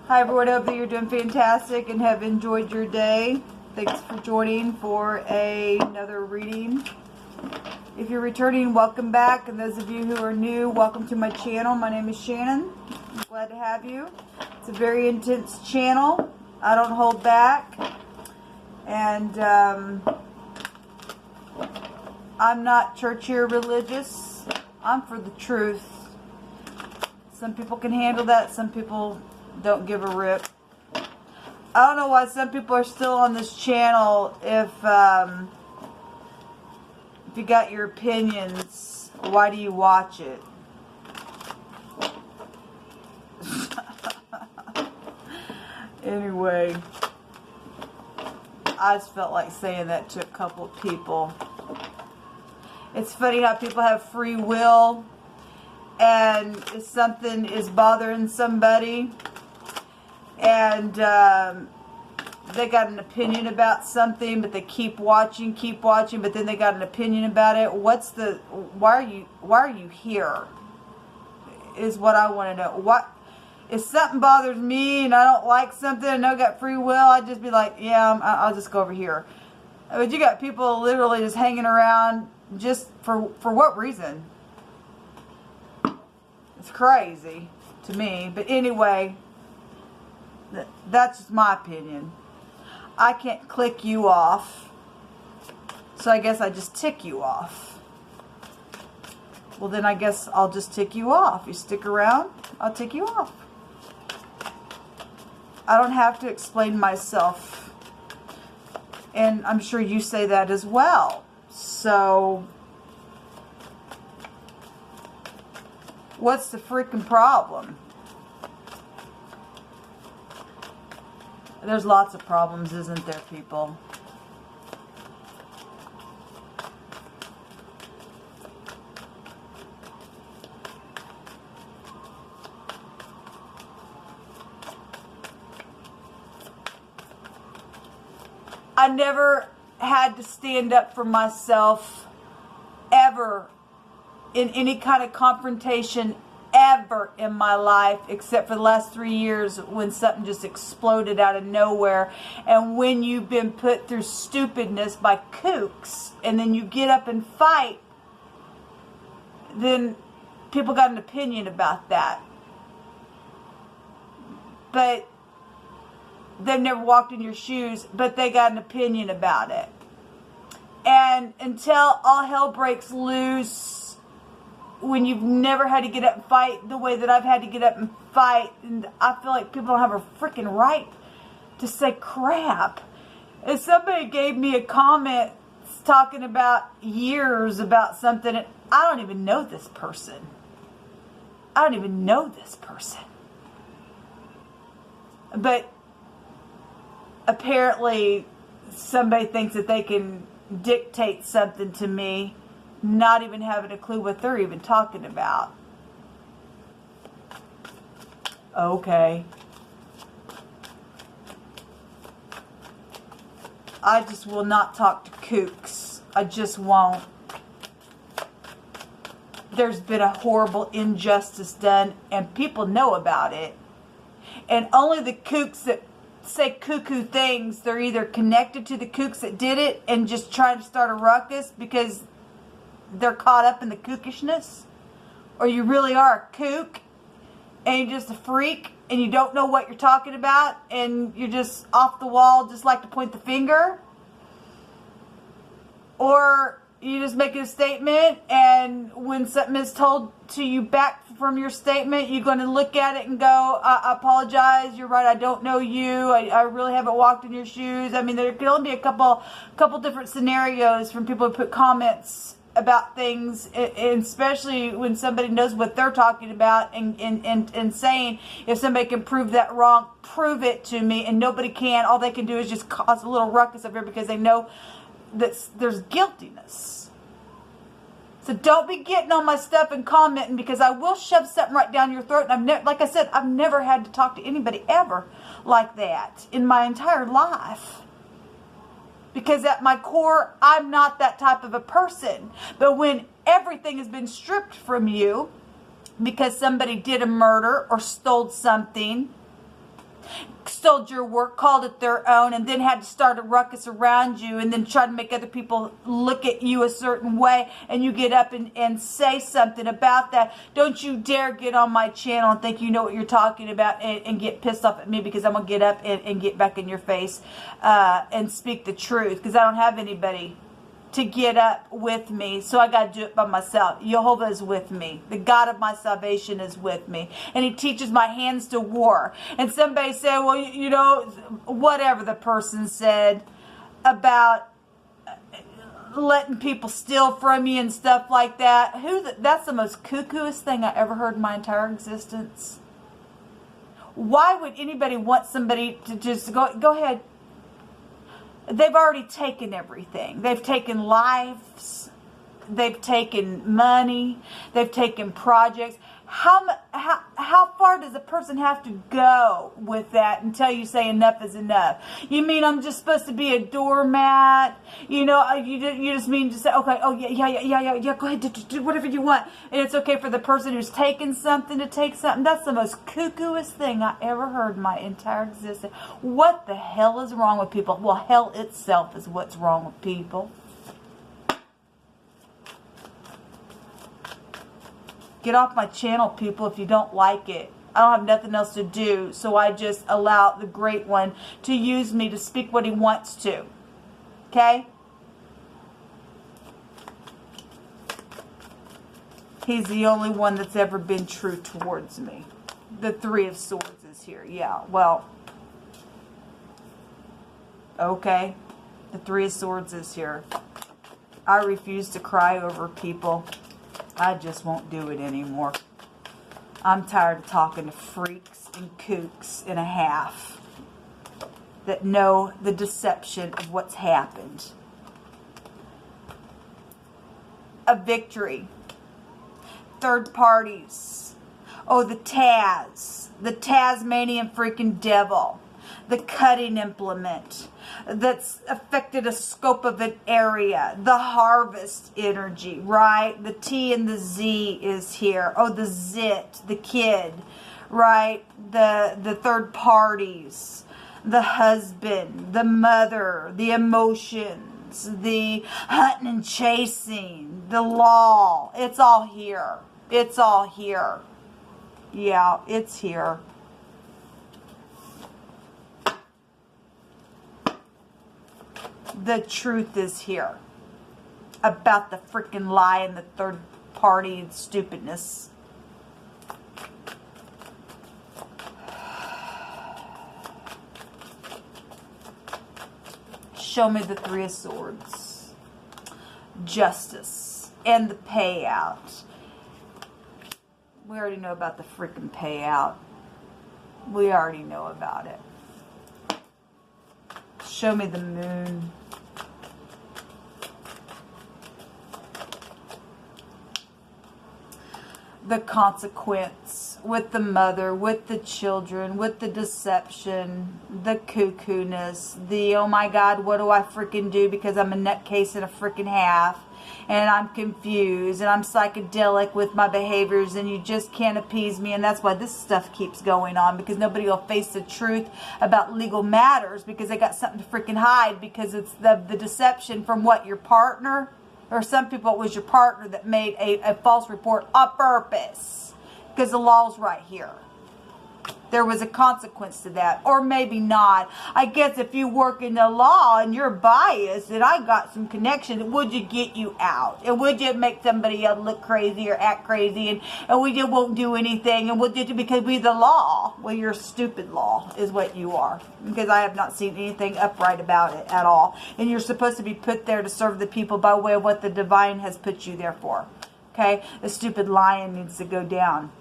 Hi everyone, I hope that you're doing fantastic and have enjoyed your day. Thanks for joining for another reading. If you're returning, welcome back. And those of you who are new, welcome to my channel. My name is Shannon. I'm glad to have you. It's a very intense channel. I don't hold back. And I'm not churchy or religious. I'm for the truth. Some people can handle that. Some people don't give a rip. I don't know why some people are still on this channel. If you got your opinions, why do you watch it? Anyway, I just felt like saying that to a couple of people. It's funny how people have free will, and if something is bothering somebody and they got an opinion about something, but they keep watching, but then they got an opinion about it. Why are you here? Is what I want to know. What if something bothers me and I don't like something and I got free will? I'd just be like, yeah, I'll just go over here. But you got people literally just hanging around just for what reason? It's crazy to me. But anyway, that's just my opinion. I can't click you off, so I guess I just tick you off. Well, then I guess I'll just tick you off. You stick around, I'll tick you off. I don't have to explain myself. And I'm sure you say that as well. So, what's the freaking problem? There's lots of problems, isn't there, people? I never had to stand up for myself ever in any kind of confrontation ever in my life, except for the last 3 years when something just exploded out of nowhere. And when you've been put through stupidness by kooks and then you get up and fight, then people got an opinion about that. But they've never walked in your shoes, but they got an opinion about it. And until all hell breaks loose, when you've never had to get up and fight the way that I've had to get up and fight, and I feel like people don't have a freaking right to say crap. If somebody gave me a comment talking about years about something, and I don't even know this person. I don't even know this person. But apparently somebody thinks that they can dictate something to me, not even having a clue what they're even talking about. Okay. I just will not talk to kooks. I just won't. There's been a horrible injustice done, and people know about it. And only the kooks that say cuckoo things, they're either connected to the kooks that did it and just trying to start a ruckus because they're caught up in the kookishness, or you really are a kook and you're just a freak and you don't know what you're talking about and you're just off the wall, just like to point the finger, or you just make a statement, and when something is told to you back from your statement, you're going to look at it and go, I apologize, you're right, I don't know you, I really haven't walked in your shoes. I mean, there can only be a couple different scenarios from people who put comments about things, and especially when somebody knows what they're talking about and saying, if somebody can prove that wrong, prove it to me, and nobody can. All they can do is just cause a little ruckus up here because they know that there's guiltiness. So don't be getting on my stuff and commenting, because I will shove something right down your throat. And like I said, I've never had to talk to anybody ever like that in my entire life. Because at my core, I'm not that type of a person. But when everything has been stripped from you because somebody did a murder or stole something, stole your work, called it their own, and then had to start a ruckus around you, and then try to make other people look at you a certain way, and you get up and say something about that. Don't you dare get on my channel and think you know what you're talking about and get pissed off at me, because I'm going to get up and get back in your face and speak the truth, because I don't have anybody to get up with me, so I got to do it by myself. Jehovah is with me. The God of my salvation is with me, and he teaches my hands to war. And somebody said, well, you know, whatever the person said about letting people steal from you and stuff like that. That's the most cuckooest thing I ever heard in my entire existence. Why would anybody want somebody to just go ahead? They've already taken everything. They've taken lives. They've taken money. They've taken projects. How far does a person have to go with that until you say enough is enough? You mean I'm just supposed to be a doormat? You know, you just mean to say, okay, oh yeah, go ahead, do whatever you want. And it's okay for the person who's taken something to take something. That's the most cuckooest thing I ever heard in my entire existence. What the hell is wrong with people? Well, hell itself is what's wrong with people. Get off my channel, people, if you don't like it. I don't have nothing else to do, so I just allow the Great One to use me to speak what he wants to. Okay? He's the only one that's ever been true towards me. The Three of Swords is here. Yeah, well, okay. The Three of Swords is here. I refuse to cry over people. I just won't do it anymore. I'm tired of talking to freaks and kooks and a half that know the deception of what's happened. A victory. Third parties. Oh, the Tasmanian freaking devil. The cutting implement that's affected a scope of an area. The harvest energy, right? The T and the Z is here. Oh, the zit, the kid, right? The third parties, the husband, the mother, the emotions, the hunting and chasing, the law. It's all here. It's all here. Yeah, it's here. The truth is here about the freaking lie and the third party and stupidness. Show me the Three of Swords. Justice and the payout. We already know about the freaking payout. We already know about it. Show me the Moon. The consequence with the mother, with the children, with the deception, the cuckoo-ness, the oh my God, what do I freaking do because I'm a nutcase and a freaking half, and I'm confused and I'm psychedelic with my behaviors and you just can't appease me. And that's why this stuff keeps going on, because nobody will face the truth about legal matters because they got something to freaking hide, because it's the deception from what, your partner? Or some people, it was your partner that made a false report on purpose. Because the law's right here. There was a consequence to that. Or maybe not. I guess if you work in the law and you're biased and I got some connection, would you get you out? And would you make somebody else look crazy or act crazy? And we just won't do anything. And we'll do it because we the law. Well, you're stupid law is what you are. Because I have not seen anything upright about it at all. And you're supposed to be put there to serve the people by way of what the divine has put you there for. Okay? The stupid lion needs to go down.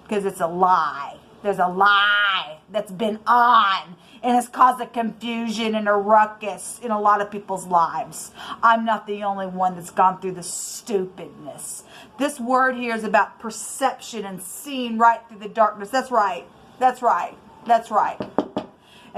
Because it's a lie. There's a lie that's been on and has caused a confusion and a ruckus in a lot of people's lives. I'm not the only one that's gone through the stupidness. This word here is about perception and seeing right through the darkness. That's right. That's right. That's right.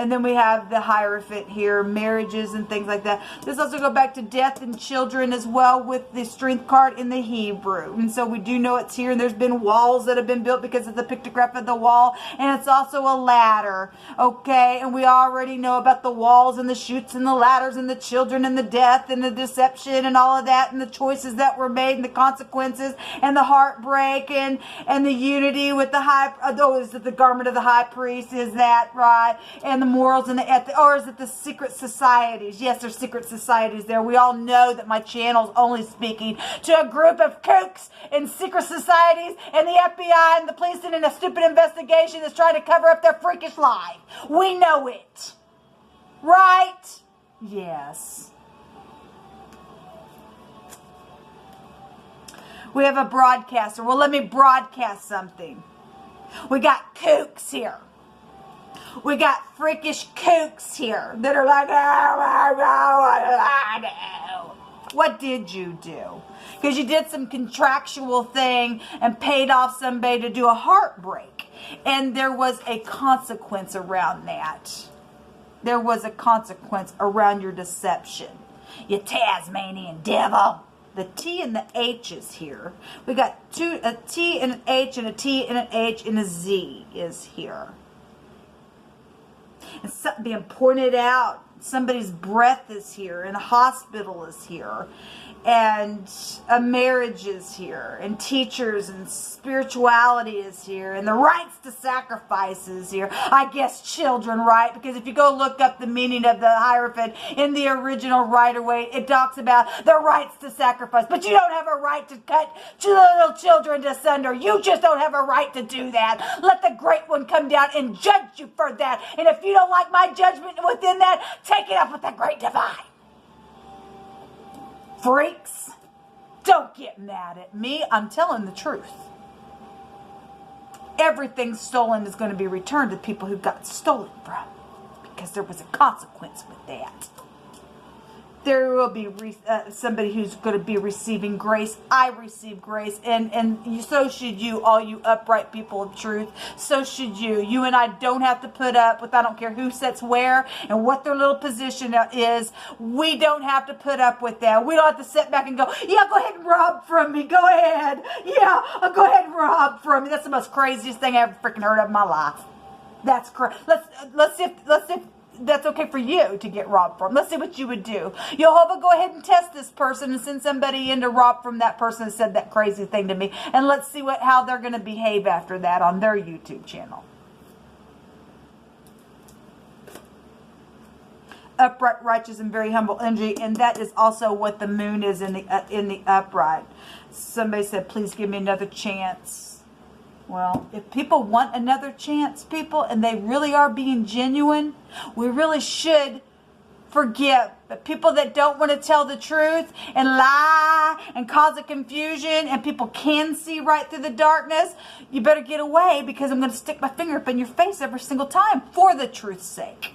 And then we have the Hierophant here, marriages and things like that. This also go back to death and children as well with the Strength card in the Hebrew. And so we do know it's here. And there's been walls that have been built because of the pictograph of the wall. And it's also a ladder. Okay. And we already know about the walls and the chutes and the ladders and the children and the death and the deception and all of that. And the choices that were made and the consequences and the heartbreak and the unity with the is it the garment of the high priest? Is that right? And the morals and the ethics, or is it the secret societies? Yes, there's secret societies there. We all know that my channel is only speaking to a group of kooks in secret societies and the FBI and the police in a stupid investigation that's trying to cover up their freakish life. We know it. Right? Yes. We have a broadcaster. Well, let me broadcast something. We got kooks here. We got freakish kooks here that are like, what did you do? Because you did some contractual thing and paid off somebody to do a heartbreak. And there was a consequence around that. There was a consequence around your deception. You Tasmanian devil. The T and the H is here. We got a T and an H and a T and an H and a Z is here. And something being pointed out. Somebody's breath is here. And a hospital is here. And a marriage is here. And teachers and spirituality is here. And the rights to sacrifice is here. I guess children, right? Because if you go look up the meaning of the Hierophant in the original Rider-Waite, it talks about the rights to sacrifice. But you don't have a right to cut little children asunder. You just don't have a right to do that. Let the Great One come down and judge you for that. And if you don't like my judgment within that, take it up with the Great Divine. Freaks, don't get mad at me. I'm telling the truth. Everything stolen is going to be returned to people who got stolen from, because there was a consequence with that. There will be somebody who's going to be receiving grace. I receive grace, and so should you, all you upright people of truth. So should you. You and I don't have to put up with, I don't care who sits where and what their little position is. We don't have to put up with that. We don't have to sit back and go, yeah, go ahead and rob from me. Go ahead. Yeah, go ahead and rob from me. That's the most craziest thing I ever freaking heard of in my life. That's crazy. Let's see if that's okay for you to get robbed from. Let's see what you would do. Jehovah, go ahead and test this person and send somebody in to rob from that person who said that crazy thing to me. And let's see how they're going to behave after that on their YouTube channel. Upright, righteous, and very humble energy. And that is also what the moon is in the upright. Somebody said, please give me another chance. Well, if people want another chance, people, and they really are being genuine, we really should forgive. But people that don't want to tell the truth and lie and cause a confusion, and people can see right through the darkness, you better get away, because I'm going to stick my finger up in your face every single time for the truth's sake.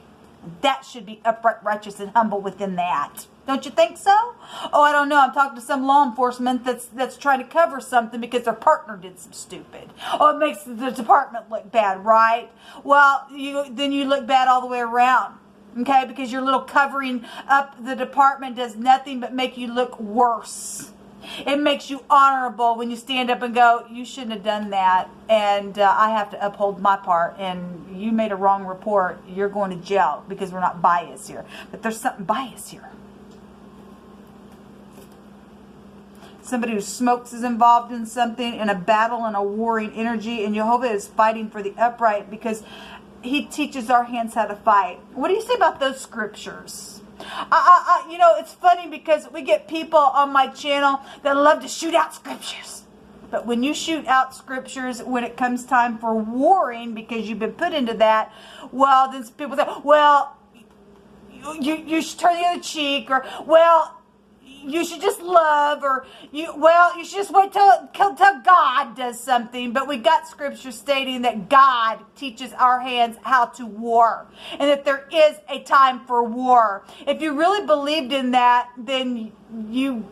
That should be upright, righteous, and humble within that. Don't you think so? Oh, I don't know. I'm talking to some law enforcement that's trying to cover something because their partner did some stupid. Oh, it makes the department look bad, right? Well, then you look bad all the way around. Okay? Because your little covering up the department does nothing but make you look worse. It makes you honorable when you stand up and go, you shouldn't have done that, and I have to uphold my part, and you made a wrong report. You're going to jail, because we're not biased here. But there's something biased here. Somebody who smokes is involved in something, in a battle and a warring energy, and Jehovah is fighting for the upright because he teaches our hands how to fight. What do you say about those scriptures? You know, it's funny because we get people on my channel that love to shoot out scriptures. But when you shoot out scriptures, when it comes time for warring, because you've been put into that, well, then people say, well, you should turn the other cheek, or, well, you should just love, or you should just wait till God does something. But we got scripture stating that God teaches our hands how to war, and that there is a time for war. If you really believed in that, then you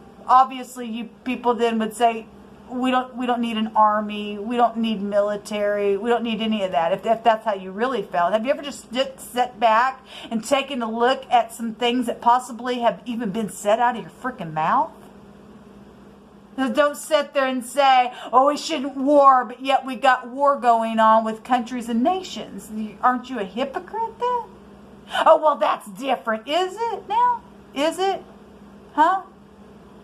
people then would say, we don't need an army. We don't need military. We don't need any of that. If that's how you really felt. Have you ever just sat back and taken a look at some things that possibly have even been said out of your freaking mouth? Don't sit there and say, oh, we shouldn't war, but yet we got war going on with countries and nations. Aren't you a hypocrite then? Oh, well, that's different. Is it now? Is it? Huh?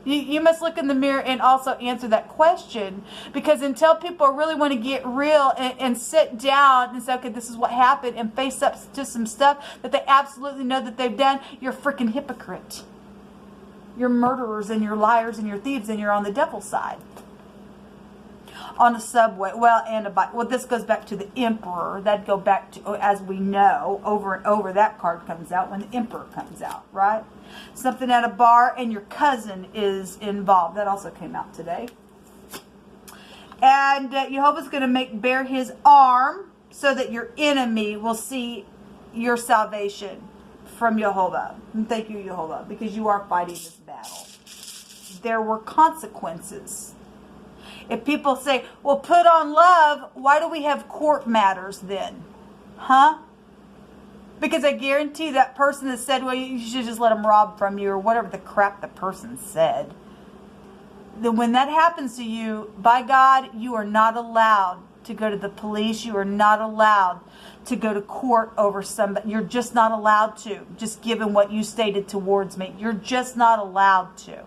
You must look in the mirror and also answer that question, because until people really want to get real and sit down and say, okay, this is what happened, and face up to some stuff that they absolutely know that they've done, you're a freaking hypocrite. You're murderers and you're liars and you're thieves and you're on the devil's side. On the subway, well, and a bike. Well, this goes back to the Emperor. That'd go back to, as we know, over and over, that card comes out when the Emperor comes out, right? Something at a bar and your cousin is involved. That also came out today. And Jehovah's going to make bare his arm so that your enemy will see your salvation from Jehovah. And thank you, Jehovah, because you are fighting this battle. There were consequences. If people say, well, put on love, why do we have court matters then? Huh? Because I guarantee that person that said, well, you should just let them rob from you, or whatever the crap the person said. Then when that happens to you, by God, you are not allowed to go to the police. You are not allowed to go to court over somebody. You're just not allowed to, just given what you stated towards me. You're just not allowed to.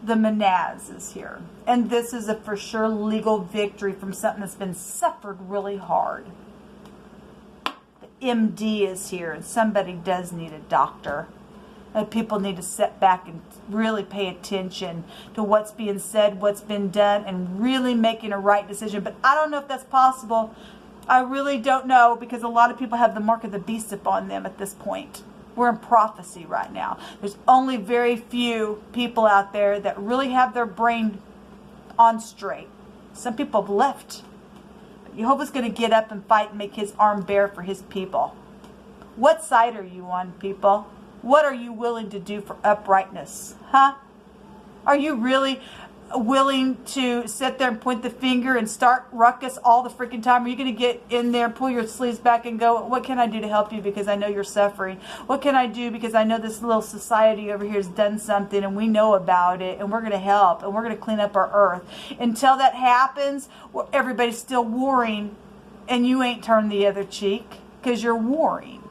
The Manaz is here. And this is a for sure legal victory from something that's been suffered really hard. The MD is here, and somebody does need a doctor. And people need to sit back and really pay attention to what's being said, what's been done, and really making a right decision. But I don't know if that's possible. I really don't know, because a lot of people have the mark of the beast upon them at this point. We're in prophecy right now. There's only very few people out there that really have their brain on straight. Some people have left. But Jehovah's going to get up and fight and make his arm bare for his people. What side are you on, people? What are you willing to do for uprightness? Huh? Are you really willing to sit there and point the finger and start ruckus all the freaking time? Are you going to get in there and pull your sleeves back and go, what can I do to help you, because I know you're suffering? What can I do because I know this little society over here has done something and we know about it, and we're going to help and we're going to clean up our earth? Until that happens, everybody's still warring, and you ain't turned the other cheek because you're warring.